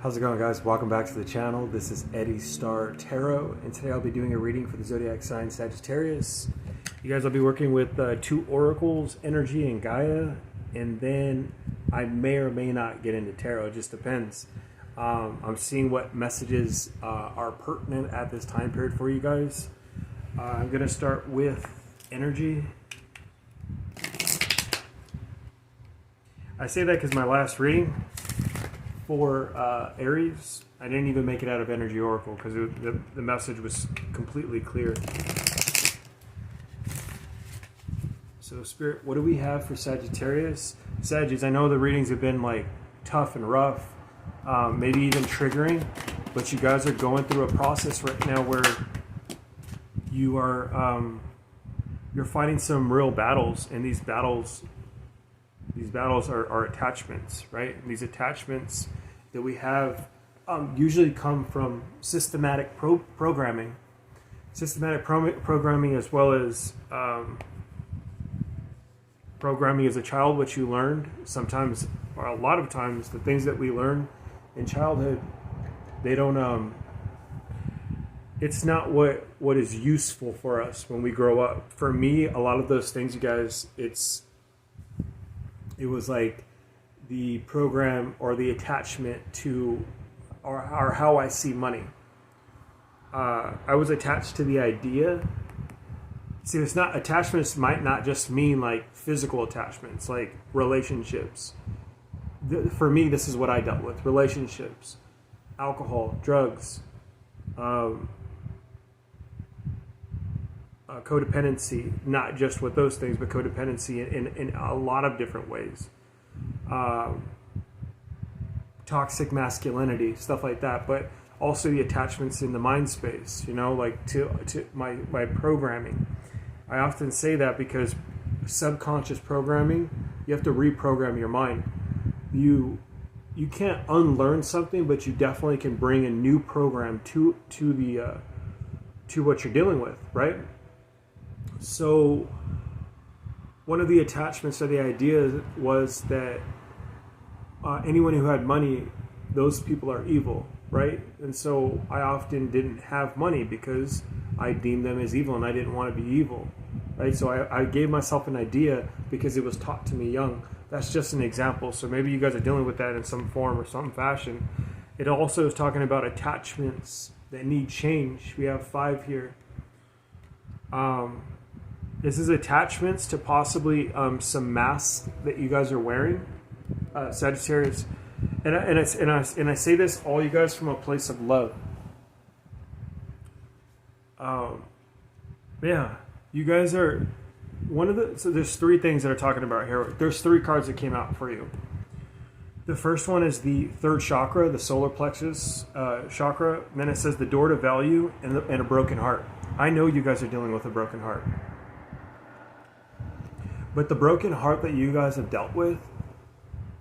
How's it going, guys? Welcome back to the channel. This is Eddie Star Tarot, and today I'll be doing a reading for the zodiac sign Sagittarius. You guys, I'll be working with two oracles, Energy and Gaia, and then I may or may not get into tarot. It just depends. I'm seeing what messages are pertinent at this time period for you guys. I'm going to start with Energy. I say that because my last reading for Aries, I didn't even make it out of Energy Oracle because the message was completely clear. So Spirit, what do we have for Sagittarius? Sagittarius, I know the readings have been like tough and rough, maybe even triggering, but you guys are going through a process right now where you are you're fighting some real battles, and these battles are attachments, right? And these attachments that we have usually come from systematic programming. Systematic programming, as well as programming as a child, which you learned. Sometimes, or a lot of times, the things that we learn in childhood, they don't, it's not what is useful for us when we grow up. For me, a lot of those things, you guys, it was like the program or the attachment to or how I see money. I was attached to the idea. See, it's not, attachments might not just mean like physical attachments, like relationships. For me, this is what I dealt with: relationships, alcohol, drugs, codependency, not just with those things, but codependency in a lot of different ways. Toxic masculinity, stuff like that, but also the attachments in the mind space, you know, like to my programming. I often say that because subconscious programming, you have to reprogram your mind. You can't unlearn something, but you definitely can bring a new program to what you're dealing with, right? So one of the attachments or the idea was that anyone who had money, those people are evil, right? And so I often didn't have money because I deemed them as evil, and I didn't want to be evil, right? So I gave myself an idea because it was taught to me young. That's just an example. So maybe you guys are dealing with that in some form or some fashion. It also is talking about attachments that need change. We have 5 here. This is attachments to possibly some masks that you guys are wearing, Sagittarius, and I say this all, you guys, from a place of love. Yeah, you guys are one of the. So there's 3 things that are talking about here. There's 3 cards that came out for you. The first one is the 3rd chakra, the solar plexus chakra. And then it says the door to value and a broken heart. I know you guys are dealing with a broken heart. But the broken heart that you guys have dealt with,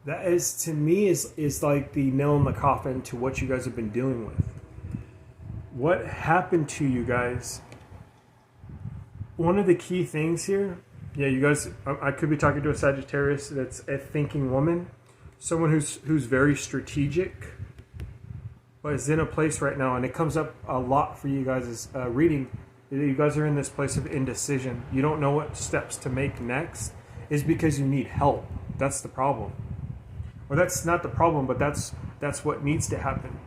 that is, to me, is like the nail in the coffin to what you guys have been dealing with. What happened to you guys? One of the key things here, yeah, you guys, I could be talking to a Sagittarius that's a thinking woman, someone who's very strategic, but is in a place right now, and it comes up a lot for you guys' reading. You guys are in this place of indecision. You don't know what steps to make next. Is because you need help. That's the problem. Or that's not the problem, but that's what needs to happen.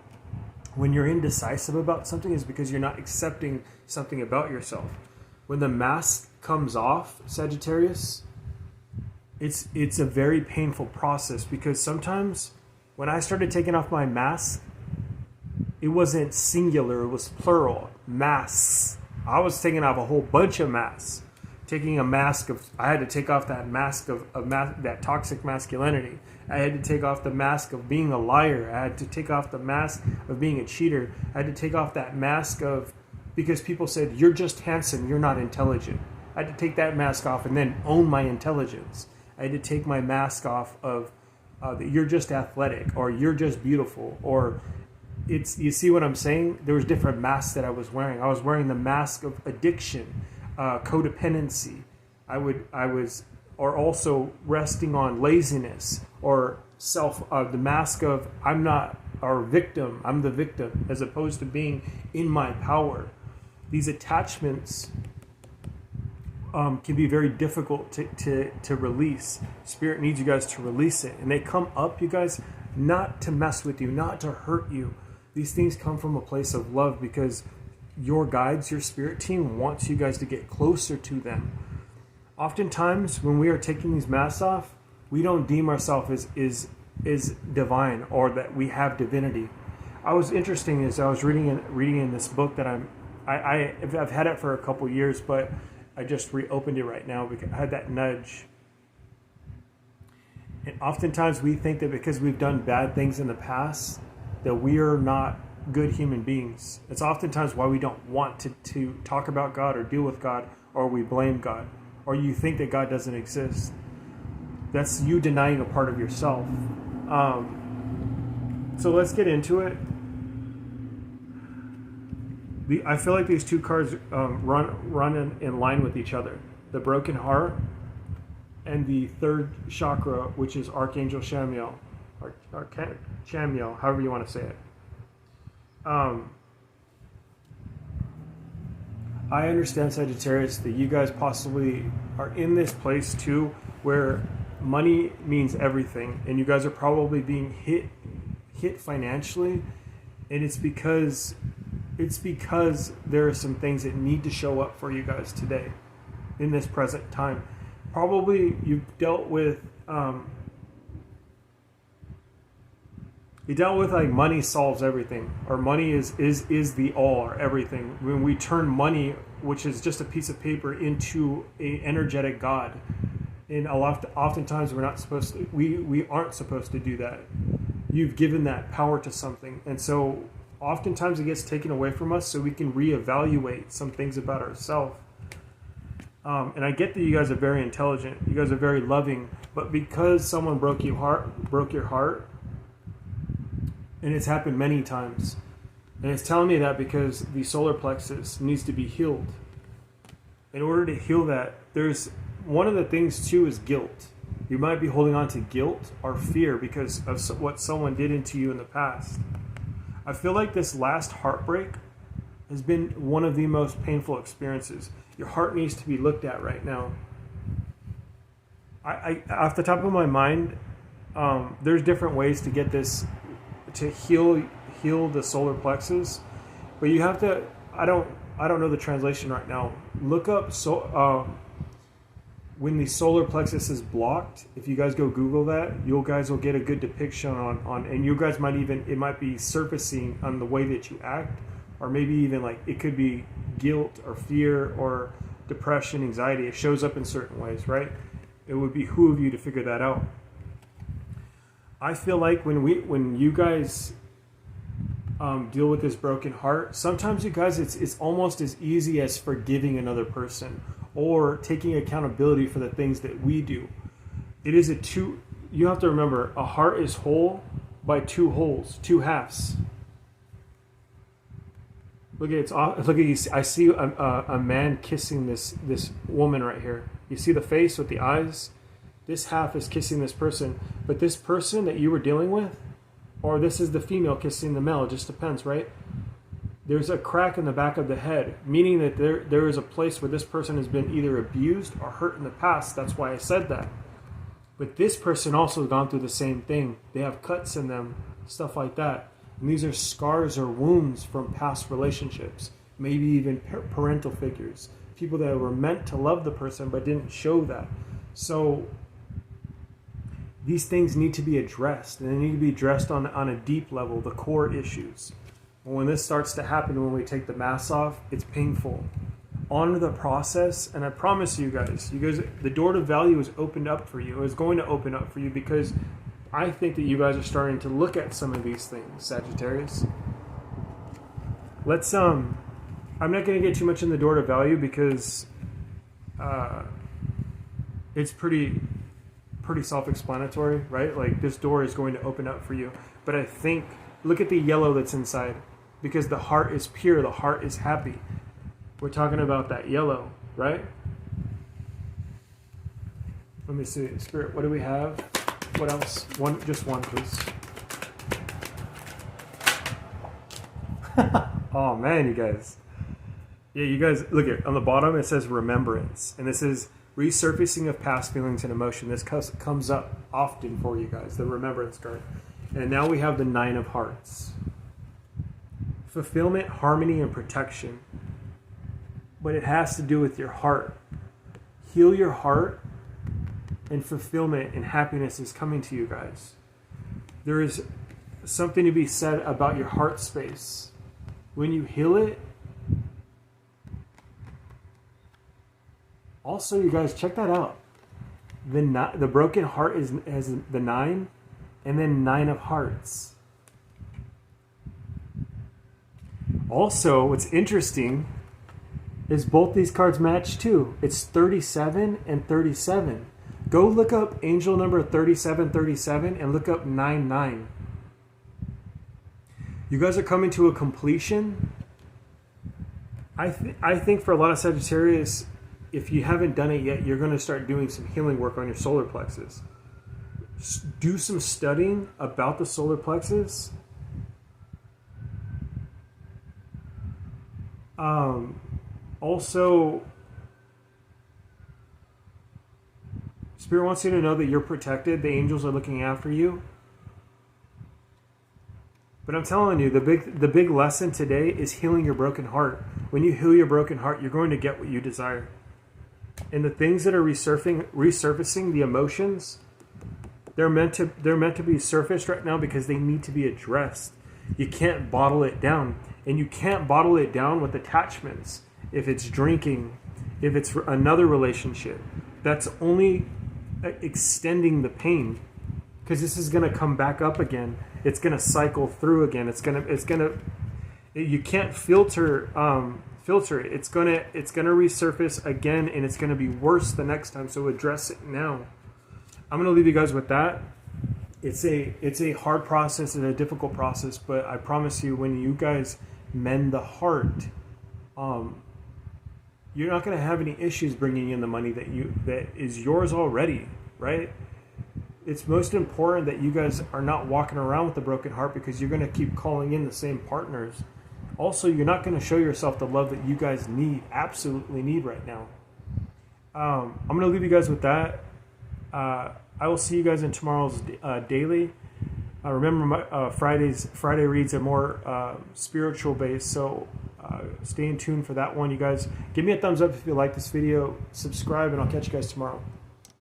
When you're indecisive about something, is because you're not accepting something about yourself. When the mask comes off, Sagittarius, it's a very painful process, because sometimes when I started taking off my mask, it wasn't singular, it was plural, masks. I was taking off a whole bunch of masks. Taking a mask of, I had to take off that mask of that toxic masculinity. I had to take off the mask of being a liar. I had to take off the mask of being a cheater. I had to take off that mask of, because people said, you're just handsome, you're not intelligent. I had to take that mask off and then own my intelligence. I had to take my mask off of that you're just athletic, or you're just beautiful, or it's, you see what I'm saying? There was different masks that I was wearing. I was wearing the mask of addiction, codependency. I was, or also resting on laziness, or the mask of I'm not are victim. I'm the victim as opposed to being in my power. These attachments can be very difficult to release. Spirit needs you guys to release it. And they come up, you guys, not to mess with you, not to hurt you. These things come from a place of love because your guides, your spirit team wants you guys to get closer to them. Oftentimes, when we are taking these masks off, we don't deem ourselves as divine or that we have divinity. I was interesting as I was reading in this book that I've had it for a couple years, but I just reopened it right now because I had that nudge. And oftentimes we think that because we've done bad things in the past, that we are not good human beings. It's oftentimes why we don't want to talk about God or deal with God, or we blame God, or you think that God doesn't exist. That's you denying a part of yourself. So let's get into it. I feel like these two cards run in line with each other. The broken heart and the third chakra, which is Archangel Chamuel, or Chamuel, however you want to say it. I understand, Sagittarius, that you guys possibly are in this place too, where money means everything, and you guys are probably being hit financially, and it's because there are some things that need to show up for you guys today, in this present time. Probably you've dealt with like money solves everything, or money is the all or everything. When we turn money, which is just a piece of paper, into a energetic God, and oftentimes we're not supposed to. We aren't supposed to do that. You've given that power to something, and so oftentimes it gets taken away from us, so we can reevaluate some things about ourselves. And I get that you guys are very intelligent, you guys are very loving, but because someone broke your heart, and it's happened many times, and it's telling me that because the solar plexus needs to be healed. In order to heal that, there's one of the things too is guilt. You might be holding on to guilt or fear because of what someone did into you in the past. I feel like this last heartbreak has been one of the most painful experiences. Your heart needs to be looked at right now. I off the top of my mind, there's different ways to get this, to heal the solar plexus, but you have to. I don't know the translation right now. Look up when the solar plexus is blocked. If you guys go Google that, you guys will get a good depiction on, and you guys might even, it might be surfacing on the way that you act, or maybe even like it could be guilt or fear or depression, anxiety. It shows up in certain ways, right? It would behoove you to figure that out. I feel like when you guys deal with this broken heart, sometimes you guys, it's almost as easy as forgiving another person or taking accountability for the things that we do. It is you have to remember, a heart is whole by two wholes, two halves. Look at you. I see a man kissing this woman right here. You see the face with the eyes? This half is kissing this person, but this person that you were dealing with, or this is the female kissing the male, it just depends, right? There's a crack in the back of the head, meaning that there is a place where this person has been either abused or hurt in the past. That's why I said that. But this person also has gone through the same thing. They have cuts in them, stuff like that. And these are scars or wounds from past relationships, maybe even parental figures, people that were meant to love the person but didn't show that. So these things need to be addressed, and they need to be addressed on a deep level, the core issues. And when this starts to happen, when we take the mask off, it's painful. Honor the process, and I promise you guys, the door to value is opened up for you. It's going to open up for you because I think that you guys are starting to look at some of these things, Sagittarius. Let's I'm not going to get too much in the door to value because it's pretty self-explanatory, right? Like, this door is going to open up for you. But I think, look at the yellow that's inside, because the heart is pure, the heart is happy. We're talking about that yellow, right? Let me see, Spirit, what do we have? What else? Just one, please. Oh man, you guys. Yeah, you guys, look at on the bottom it says remembrance, and this is resurfacing of past feelings and emotion. This comes up often for you guys, the remembrance card. And now we have the Nine of Hearts. Fulfillment, harmony, and protection. But it has to do with your heart. Heal your heart, and fulfillment and happiness is coming to you guys. There is something to be said about your heart space. When you heal it, also, you guys, check that out. The broken heart has the 9, and then 9 of Hearts. Also, what's interesting is both these cards match too. It's 37 and 37. Go look up angel number 3737 and look up 99. You guys are coming to a completion. I think for a lot of Sagittarius, if you haven't done it yet, you're going to start doing some healing work on your solar plexus. Do some studying about the solar plexus. Also, Spirit wants you to know that you're protected. The angels are looking after you. But I'm telling you, the big lesson today is healing your broken heart. When you heal your broken heart, you're going to get what you desire. And the things that are resurfacing, the emotions, they're meant to be surfaced right now because they need to be addressed. You can't bottle it down. And you can't bottle it down with attachments. If it's drinking, if it's another relationship, that's only extending the pain, because this is going to come back up again. It's going to cycle through again. You can't filter it. It's going to resurface again, and it's going to be worse the next time. So address it now. I'm going to leave you guys with that. It's a hard process and a difficult process, but I promise you, when you guys mend the heart, you're not going to have any issues bringing in the money that is yours already, right? It's most important that you guys are not walking around with a broken heart, because you're going to keep calling in the same partners. Also, you're not going to show yourself the love that you guys absolutely need right now. I'm going to leave you guys with that. I will see you guys in tomorrow's daily. Remember, Friday reads are more spiritual based, so stay in tune for that one. You guys, give me a thumbs up if you like this video, subscribe, and I'll catch you guys tomorrow.